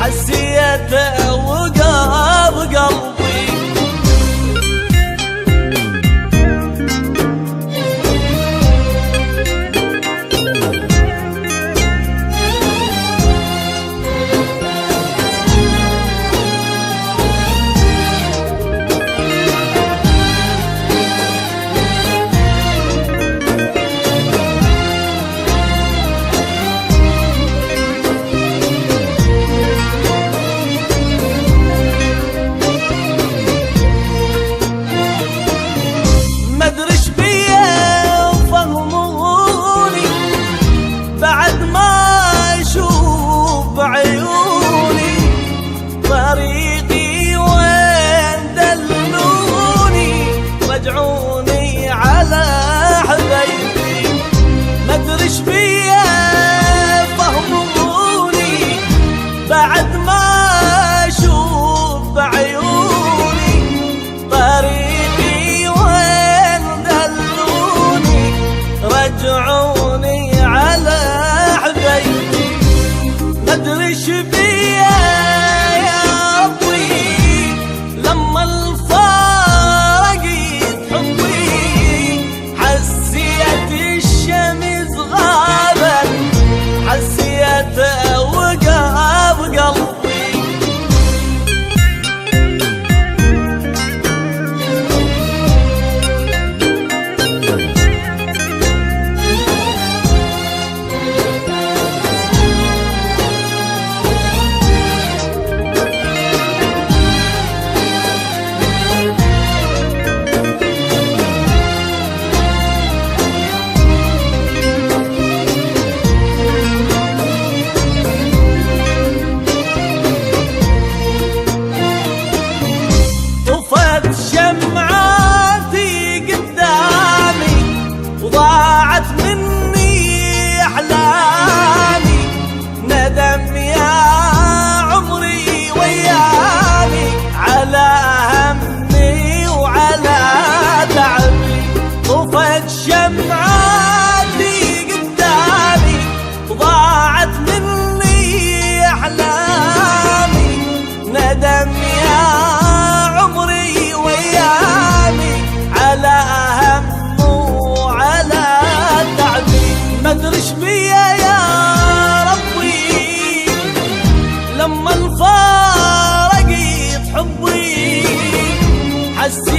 حسيته وقاب قلبي. رجعوني على حبايبي، مدرش بيا فهموني بعد ما اشوف بعيوني طريقي وين دلوني. رجعوني على حبايبي، مدرش بيا يا ربي لما حسيته وقاب قلبي. شمعاتي قدامي وضاعت مني أحلامي، ندم يا عمري ويامي على همي وعلى تعبي. طفت شمعاتي قدامي وضاعت مني أحلامي، ندم يا عمري ويامي على هم وعلى تعبي. مدرش بيا يا ربي لما انفارقت حبي، حسيت